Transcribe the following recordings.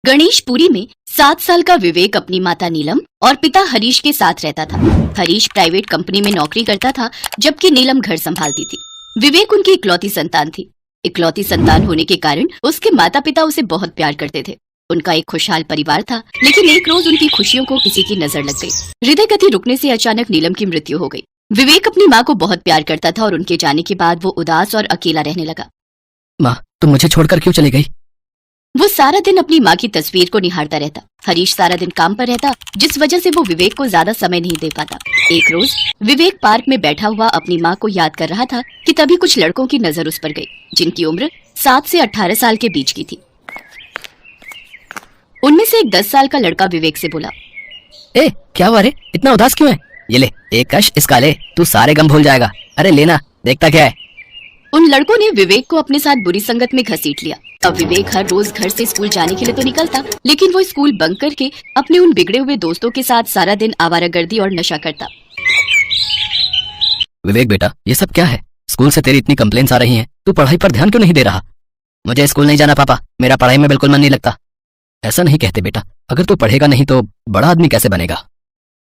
गणेशपुरी में 7 साल का विवेक अपनी माता नीलम और पिता हरीश के साथ रहता था। हरीश प्राइवेट कंपनी में नौकरी करता था, जबकि नीलम घर संभालती थी। विवेक उनकी इकलौती संतान थी। इकलौती संतान होने के कारण उसके माता पिता उसे बहुत प्यार करते थे। उनका एक खुशहाल परिवार था, लेकिन एक रोज उनकी खुशियों को किसी की नजर लग गई। हृदय गति रुकने से अचानक नीलम की मृत्यु हो गई। विवेक अपनी माँ को बहुत प्यार करता था और उनके जाने के बाद वो उदास और अकेला रहने लगा। माँ, तुम मुझे छोड़कर क्यों चली गई? वो सारा दिन अपनी माँ की तस्वीर को निहारता रहता। हरीश सारा दिन काम पर रहता, जिस वजह से वो विवेक को ज्यादा समय नहीं दे पाता। एक रोज विवेक पार्क में बैठा हुआ अपनी माँ को याद कर रहा था कि तभी कुछ लड़कों की नजर उस पर गई, जिनकी उम्र 7 से 18 साल के बीच की थी। उनमें से एक 10 साल का लड़का विवेक से बोला, ए, क्या हुआ रे? इतना उदास क्यों है? ये ले, एक कश इसका ले, तू सारे गम भूल जाएगा। अरे लेना, देखता क्या है? उन लड़कों ने विवेक को अपने साथ बुरी संगत में घसीट लिया। अब विवेक हर रोज घर से स्कूल जाने के लिए तो निकलता, लेकिन वो स्कूल बंक करके अपने उन बिगड़े हुए दोस्तों के साथ सारा दिन आवारागर्दी और नशा करता। विवेक बेटा, ये सब क्या है? स्कूल से तेरी इतनी कंप्लेंट्स आ रही हैं, तू पढ़ाई पर ध्यान क्यों नहीं दे रहा? मुझे स्कूल नहीं जाना पापा, मेरा पढ़ाई में बिल्कुल मन नहीं लगता। ऐसा नहीं कहते बेटा, अगर तू पढ़ेगा नहीं तो बड़ा आदमी कैसे बनेगा?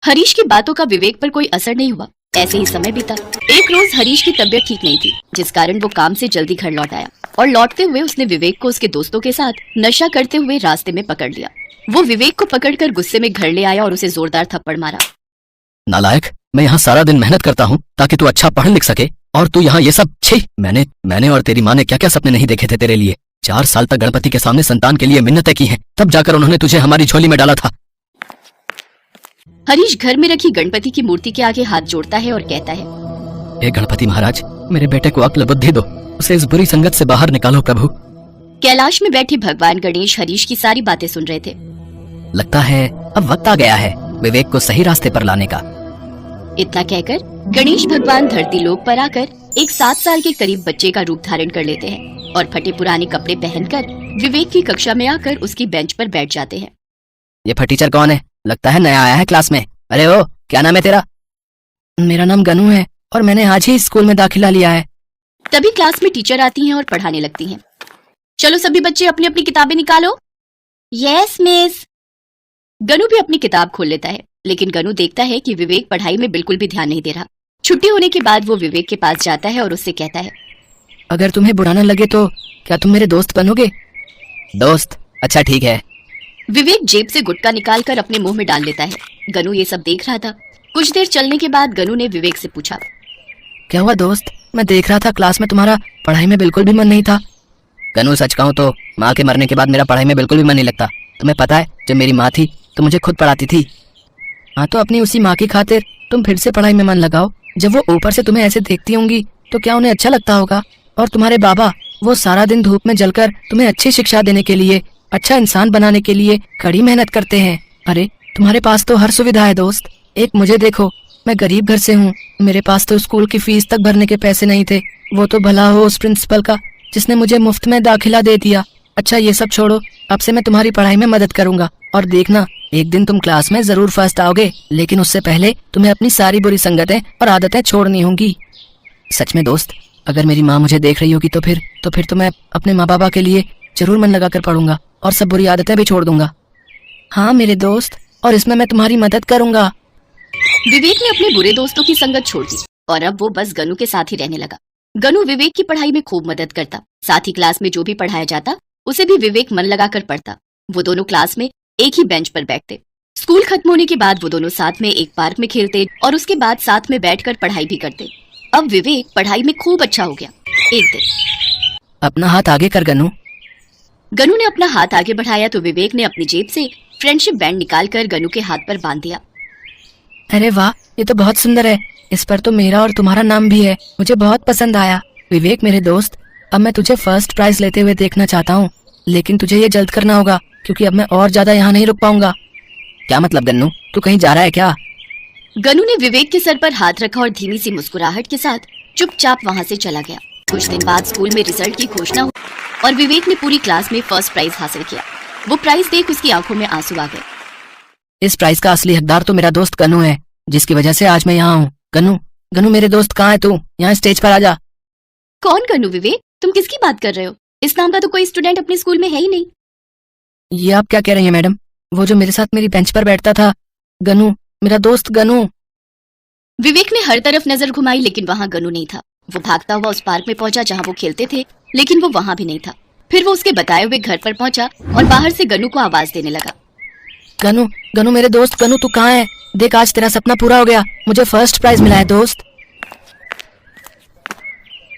हरीश की बातों का विवेक पर कोई असर नहीं हुआ। ऐसे ही समय बीता। एक रोज हरीश की तबीयत ठीक नहीं थी, जिस कारण वो काम से जल्दी घर लौट आया और लौटते हुए उसने विवेक को उसके दोस्तों के साथ नशा करते हुए रास्ते में पकड़ लिया। वो विवेक को पकड़कर गुस्से में घर ले आया और उसे जोरदार थप्पड़ मारा। नालायक, मैं यहाँ सारा दिन मेहनत करता हूँ ताकि तू अच्छा पढ़ लिख सके, और तू यहाँ ये सब। छी, मैंने और तेरी माँ ने क्या क्या सपने नहीं देखे थे तेरे लिए। 4 साल तक गणपति के सामने संतान के लिए मिन्नतें की हैं, तब जाकर उन्होंने तुझे हमारी झोली में डाला था। हरीश घर में रखी गणपति की मूर्ति के आगे हाथ जोड़ता है और कहता है, हे गणपति महाराज, मेरे बेटे को अक्ल बुद्धि दो, उसे इस बुरी संगत से बाहर निकालो प्रभु। कैलाश में बैठे भगवान गणेश हरीश की सारी बातें सुन रहे थे। लगता है अब वक्त आ गया है विवेक को सही रास्ते पर लाने का। इतना कहकर गणेश भगवान धरती लोक पर आकर एक 7 साल के करीब बच्चे का रूप धारण कर लेते हैं और फटे पुराने कपड़े पहनकर विवेक की कक्षा में आकर उसकी बेंच पर बैठ जाते हैं। ये फटीचर कौन है? लगता है नया आया है क्लास में। अरे ओ, क्या नाम है तेरा? मेरा नाम गनू है और मैंने आज ही स्कूल में दाखिला लिया है। तभी क्लास में टीचर आती हैं और पढ़ाने लगती हैं। चलो सभी बच्चे अपनी अपनी किताबें निकालो। Yes miss. गनू भी अपनी किताब खोल लेता है, लेकिन गनू देखता है कि विवेक पढ़ाई में बिल्कुल भी ध्यान नहीं दे रहा। छुट्टी होने के बाद वो विवेक के पास जाता है और उससे कहता है, अगर तुम्हें बुरा न लगे तो क्या तुम मेरे दोस्त बनोगे? दोस्त? अच्छा ठीक है। विवेक जेब से गुटखा निकालकर अपने मुंह में डाल लेता है। गनू ये सब देख रहा था। कुछ देर चलने के बाद गनू ने विवेक से पूछा, क्या हुआ दोस्त? मैं देख रहा था क्लास में तुम्हारा पढ़ाई में बिल्कुल भी मन नहीं था। गनू, सच कहूँ तो माँ के मरने के बाद मेरा पढ़ाई में बिल्कुल भी मन नहीं लगता। तुम्हें पता है, जब मेरी माँ थी तो मुझे खुद पढ़ाती थी। हाँ, तो अपनी उसी माँ की खातिर तुम फिर से पढ़ाई में मन लगाओ। जब वो ऊपर से तुम्हें ऐसे देखती होंगी तो क्या उन्हें अच्छा लगता होगा? और तुम्हारे बाबा, वो सारा दिन धूप में जलकर तुम्हें अच्छी शिक्षा देने के लिए, अच्छा इंसान बनाने के लिए कड़ी मेहनत करते हैं। अरे तुम्हारे पास तो हर सुविधा है दोस्त। एक मुझे देखो, मैं गरीब घर से हूँ, मेरे पास तो स्कूल की फीस तक भरने के पैसे नहीं थे। वो तो भला हो उस प्रिंसिपल का जिसने मुझे मुफ्त में दाखिला दे दिया। अच्छा ये सब छोड़ो, अब से मैं तुम्हारी पढ़ाई में मदद करूंगा और देखना, एक दिन तुम क्लास में जरूर फर्स्ट आओगे, लेकिन उससे पहले तुम्हें अपनी सारी बुरी संगतें और आदतें छोड़नी होंगी। सच में दोस्त, अगर मेरी माँ मुझे देख रही होगी तो फिर तो मैं अपने माँ बाबा के लिए जरूर मन लगाकर पढ़ूंगा और सब बुरी आदतें भी छोड़ दूंगा। हाँ मेरे दोस्त, और इसमें मैं तुम्हारी मदद करूंगा। विवेक ने अपने बुरे दोस्तों की संगत छोड़ दी और अब वो बस गनू के साथ ही रहने लगा। गनू विवेक की पढ़ाई में खूब मदद करता, साथ ही क्लास में जो भी पढ़ाया जाता उसे भी विवेक मन लगाकर पढ़ता। वो दोनों क्लास में एक ही बेंच पर बैठते। स्कूल खत्म होने के बाद वो दोनों साथ में एक पार्क में खेलते और उसके बाद साथ में बैठकर पढ़ाई भी करते। अब विवेक पढ़ाई में खूब अच्छा हो गया। एक दिन, अपना हाथ आगे कर गनू। गनू ने अपना हाथ आगे बढ़ाया तो विवेक ने अपनी जेब से फ्रेंडशिप बैंड निकालकर गनू के हाथ पर बांध दिया। अरे वाह, ये तो बहुत सुंदर है। इस पर तो मेरा और तुम्हारा नाम भी है। मुझे बहुत पसंद आया। विवेक मेरे दोस्त, अब मैं तुझे फर्स्ट प्राइज लेते हुए देखना चाहता हूँ, लेकिन तुझे ये जल्द करना होगा क्योंकि अब मैं और ज्यादा यहाँ नहीं रुक पाऊंगा। क्या मतलब गन्नू, तू कहीं जा रहा है क्या? गनू ने विवेक के सर पर हाथ रखा और धीमी सी मुस्कुराहट के साथ चुपचाप वहाँ से चला गया। कुछ दिन बाद स्कूल में रिजल्ट की घोषणा हुई और विवेक ने पूरी क्लास में फर्स्ट प्राइज हासिल किया। वो प्राइज देख उसकी आंखों में आंसू आ गए। इस प्राइज का असली हकदार तो मेरा दोस्त गन्नू है, जिसकी वजह से आज मैं यहाँ हूँ। गन्नू मेरे दोस्त, कहाँ है तू? यहाँ स्टेज पर आ जा। कौन गनू? विवेक, तुम किसकी बात कर रहे हो? इस नाम का तो कोई स्टूडेंट अपने स्कूल में है ही नहीं। ये आप क्या कह रही हैं मैडम? वो जो मेरे साथ मेरी बेंच पर बैठता था, गनू, मेरा दोस्त गनू। विवेक ने हर तरफ नजर घुमाई लेकिन वहाँ गनू नहीं था। वो भागता हुआ उस पार्क में पहुंचा जहाँ वो खेलते थे, लेकिन वो वहाँ भी नहीं था। फिर वो उसके बताए हुए घर पर पहुंचा और बाहर से गनू को आवाज देने लगा। गनू, गनू मेरे दोस्त, गनू तू कहाँ है? देख आज तेरा सपना पूरा हो गया, मुझे फर्स्ट प्राइज मिला है दोस्त।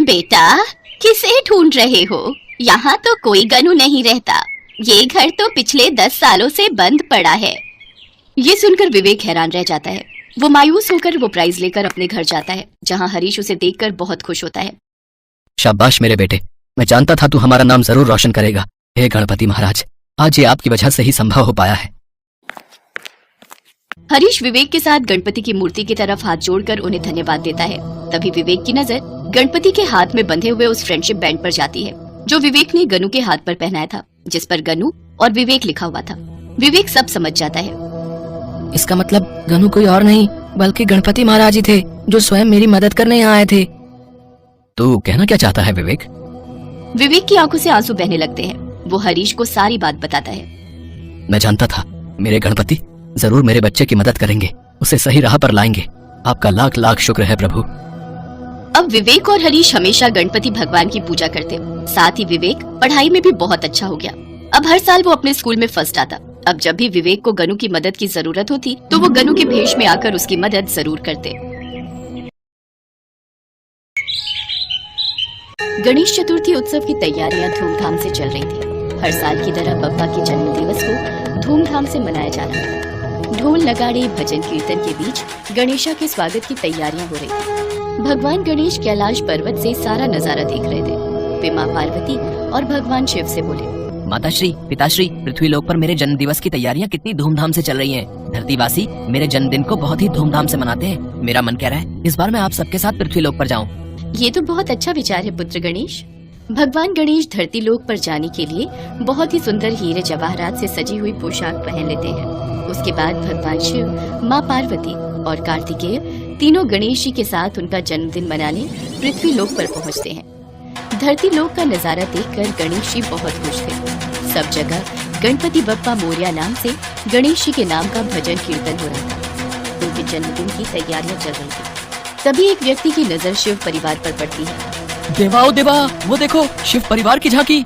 बेटा, किसे ढूंढ रहे हो? यहाँ तो कोई गनू नहीं रहता। ये घर तो पिछले 10 सालों से बंद पड़ा है। ये सुनकर विवेक हैरान रह जाता है। वो मायूस होकर वो प्राइज लेकर अपने घर जाता है, जहाँ हरीश उसे देखकर बहुत खुश होता है। शाबाश मेरे बेटे, मैं जानता था तू हमारा नाम जरूर रोशन करेगा। हे गणपति महाराज, आज ये आपकी वजह से ही संभव हो पाया है। हरीश विवेक के साथ गणपति की मूर्ति की तरफ हाथ जोड़कर उन्हें धन्यवाद देता है। तभी विवेक की नजर गणपति के हाथ में बंधे हुए उस फ्रेंडशिप बैंड पर जाती है, जो विवेक ने गनू के हाथ पर पहनाया था, जिस पर गनू और विवेक लिखा हुआ था। विवेक सब समझ जाता है। इसका मतलब गनू कोई और नहीं बल्कि गणपति महाराज ही थे, जो स्वयं मेरी मदद करने यहाँ आए थे। तू कहना क्या चाहता है विवेक? विवेक की आंखों से आंसू बहने लगते हैं। वो हरीश को सारी बात बताता है। मैं जानता था मेरे गणपति जरूर मेरे बच्चे की मदद करेंगे, उसे सही राह पर लाएंगे। आपका लाख लाख शुक्र है प्रभु। अब विवेक और हरीश हमेशा गणपति भगवान की पूजा करते। साथ ही विवेक पढ़ाई में भी बहुत अच्छा हो गया। अब हर साल वो अपने स्कूल में फर्स्ट आता। अब जब भी विवेक को गनू की मदद की जरूरत होती तो वो गनू के भेष में आकर उसकी मदद जरूर करते। गणेश चतुर्थी उत्सव की तैयारियां धूमधाम से चल रही थी। हर साल की तरह बप्पा के जन्म दिवस को धूमधाम से मनाया जा रहा था। ढोल नगाड़े भजन कीर्तन के बीच गणेशा के स्वागत की तैयारियां हो रही थी। भगवान गणेश कैलाश पर्वत से सारा नजारा देख रहे थे। वे माँ पार्वती और भगवान शिव से बोले, माताश्री, पिताश्री, पृथ्वी लोक पर मेरे जन्म दिवस की तैयारियां कितनी धूमधाम से चल रही हैं। धरतीवासी मेरे जन्मदिन को बहुत ही धूमधाम से मनाते हैं। मेरा मन कह रहा है इस बार मैं आप सबके साथ पृथ्वी लोक पर जाऊं। ये तो बहुत अच्छा विचार है पुत्र गणेश। भगवान गणेश धरती लोक पर जाने के लिए बहुत ही सुंदर हीरे जवाहरात से सजी हुई पोशाक पहन लेते हैं। उसके बाद भगवान शिव, माँ पार्वती और कार्तिकेय तीनों गणेश जी के साथ उनका जन्मदिन मनाने पृथ्वी लोक पर पहुँचते हैं। धरती लोक का नजारा देखकर गणेश जी बहुत खुश थे। सब जगह गणपति बप्पा मोरया नाम से गणेश जी के नाम का भजन कीर्तन हो रहा था। उनके जन्मदिन की तैयारियां चल रही थी। तभी एक व्यक्ति की नजर शिव परिवार पर पड़ती है। देवा ओ देवा, वो देखो शिव परिवार की झांकी।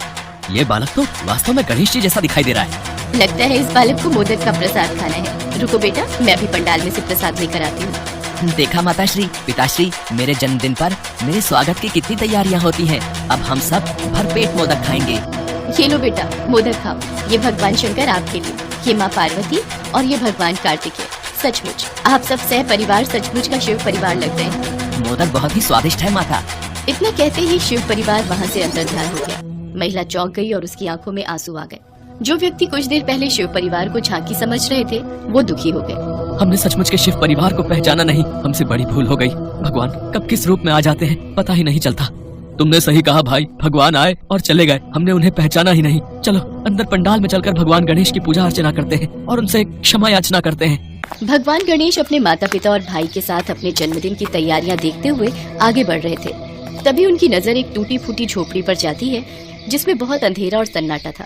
ये बालक तो वास्तव में गणेश जी जैसा दिखाई दे रहा है। लगता है इस बालक को मोदक का प्रसाद खाना है। रुको बेटा, मैं अभी पंडाल में से प्रसाद लेकर आती हूँ। देखा माताश्री, पिताश्री, मेरे जन्मदिन पर मेरे स्वागत की कितनी तैयारियां होती हैं। अब हम सब भरपेट मोदक खाएंगे। ये लो बेटा, मोदक खाओ। ये भगवान शंकर आपके लिए, ये माँ पार्वती और ये भगवान कार्तिकेय। सचमुच आप सब सह परिवार सचमुच का शिव परिवार लगते हैं। मोदक बहुत ही स्वादिष्ट है माता। इतना कहते ही शिव परिवार वहाँ से अंदर ध्यान हो गया। महिला चौंक गई और उसकी आंखों में आंसू आ गए। जो व्यक्ति कुछ देर पहले शिव परिवार को झांकी समझ रहे थे, वो दुखी हो गए। हमने सचमुच के शिव परिवार को पहचाना नहीं। हमसे बड़ी भूल हो गई। भगवान कब किस रूप में आ जाते हैं पता ही नहीं चलता। तुमने सही कहा भाई, भगवान आए और चले गए, हमने उन्हें पहचाना ही नहीं। चलो अंदर पंडाल में चलकर भगवान गणेश की पूजा अर्चना करते हैं और उनसे क्षमा याचना करते हैं। भगवान गणेश अपने माता पिता और भाई के साथ अपने जन्मदिन की तैयारियां देखते हुए आगे बढ़ रहे थे। तभी उनकी नजर एक टूटी फूटी झोपड़ी पर जाती है, जिसमें बहुत अंधेरा और सन्नाटा था।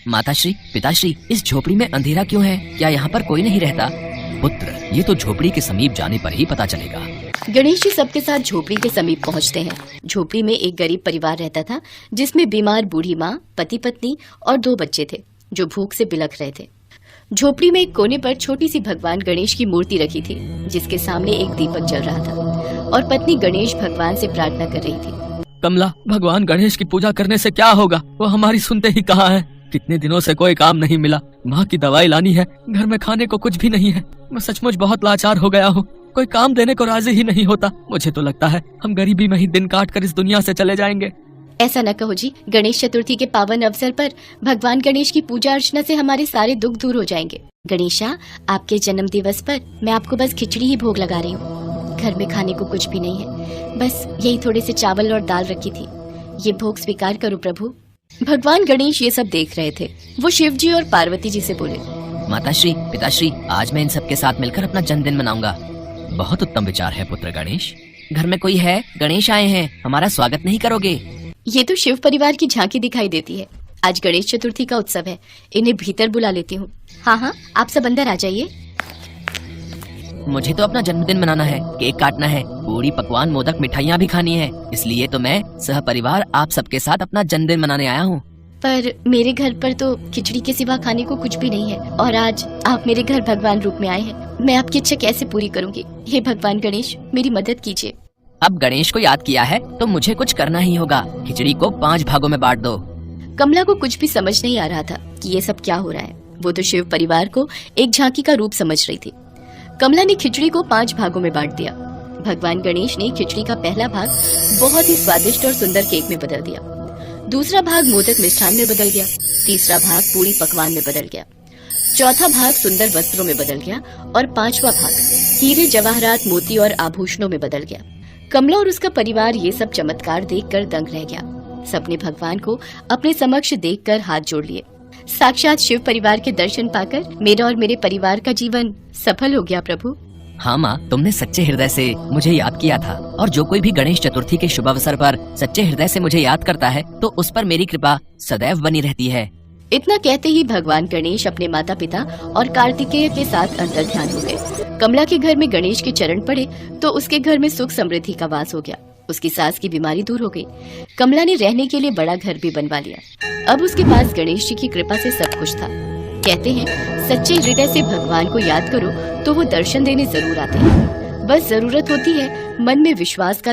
माताश्री, पिताश्री, इस झोपड़ी में अंधेरा क्यों है? क्या यहाँ पर कोई नहीं रहता? पुत्र, ये तो झोपड़ी के समीप जाने पर ही पता चलेगा। गणेश जी सबके साथ झोपड़ी के समीप पहुँचते हैं। झोपड़ी में एक गरीब परिवार रहता था, जिसमें बीमार बूढ़ी माँ, पति पत्नी और 2 बच्चे थे, जो भूख से बिलख रहे थे। झोपड़ी में एक कोने पर छोटी सी भगवान गणेश की मूर्ति रखी थी, जिसके सामने एक दीपक जल रहा था और पत्नी गणेश भगवान से प्रार्थना कर रही थी। कमला, भगवान गणेश की पूजा करने से क्या होगा? वो हमारी सुनते ही कहाँ है? कितने दिनों से कोई काम नहीं मिला। माँ की दवाई लानी है, घर में खाने को कुछ भी नहीं है। मैं सचमुच बहुत लाचार हो गया हूँ। कोई काम देने को राजी ही नहीं होता। मुझे तो लगता है हम गरीबी में ही दिन काट कर इस दुनिया से चले जाएंगे। ऐसा न कहो जी, गणेश चतुर्थी के पावन अवसर पर भगवान गणेश की पूजा अर्चना से हमारे सारे दुख दूर हो जाएंगे। गणेशा, आपके जन्म दिवस पर मैं आपको बस खिचड़ी ही भोग लगा रही हूँ। घर में खाने को कुछ भी नहीं है, बस यही थोड़े से चावल और दाल रखी थी। ये भोग स्वीकार करो प्रभु। भगवान गणेश ये सब देख रहे थे। वो शिव जी और पार्वती जी से बोले, माताश्री, पिताश्री, आज मैं इन सबके साथ मिलकर अपना जन्मदिन मनाऊंगा। बहुत उत्तम विचार है पुत्र गणेश। घर में कोई है? गणेश आए हैं, हमारा स्वागत नहीं करोगे? ये तो शिव परिवार की झांकी दिखाई देती है। आज गणेश चतुर्थी का उत्सव है, इन्हें भीतर बुला लेती हूँ। हाँ हाँ, आप सब अंदर आ जाइए। मुझे तो अपना जन्मदिन मनाना है, केक काटना है, पूरी पकवान मोदक मिठाइयाँ भी खानी है, इसलिए तो मैं सह परिवार आप सबके साथ अपना जन्मदिन मनाने आया हूँ। पर मेरे घर पर तो खिचड़ी के सिवा खाने को कुछ भी नहीं है, और आज आप मेरे घर भगवान रूप में आए हैं। मैं आपकी इच्छा कैसे पूरी करूँगी? हे भगवान गणेश, मेरी मदद कीजिए। अब गणेश को याद किया है तो मुझे कुछ करना ही होगा। खिचड़ी को 5 भागों में बांट दो। कमला को कुछ भी समझ नहीं आ रहा था कि ये सब क्या हो रहा है। वो तो शिव परिवार को एक झांकी का रूप समझ रही थी। कमला ने खिचड़ी को 5 भागों में बांट दिया। भगवान गणेश ने खिचड़ी का पहला भाग बहुत ही स्वादिष्ट और सुंदर केक में बदल दिया, दूसरा भाग मोदक मिष्ठान में बदल गया, तीसरा भाग पूरी पकवान में बदल गया, चौथा भाग सुंदर वस्त्रों में बदल गया और 5वां भाग हीरे जवाहरात मोती और आभूषणों में बदल गया। कमला और उसका परिवार ये सब चमत्कार देखकर दंग रह गया। सबने भगवान को अपने समक्ष देखकर हाथ जोड़ लिए। साक्षात शिव परिवार के दर्शन पाकर मेरा और मेरे परिवार का जीवन सफल हो गया प्रभु। हाँ माँ, तुमने सच्चे हृदय से मुझे याद किया था, और जो कोई भी गणेश चतुर्थी के शुभ अवसर पर सच्चे हृदय से मुझे याद करता है तो उस पर मेरी कृपा सदैव बनी रहती है। इतना कहते ही भगवान गणेश अपने माता पिता और कार्तिकेय के साथ अंतर ध्यान हो गए। कमला के घर में गणेश के चरण पड़े तो उसके घर में सुख समृद्धि का वास हो गया। उसकी सास की बीमारी दूर हो गई। कमला ने रहने के लिए बड़ा घर भी बनवा लिया। अब उसके पास गणेश जी की कृपा से सब कुछ था। कहते हैं सच्चे हृदय से भगवान को याद करो तो वो दर्शन देने जरूर आते हैं। बस जरूरत होती है मन में विश्वास का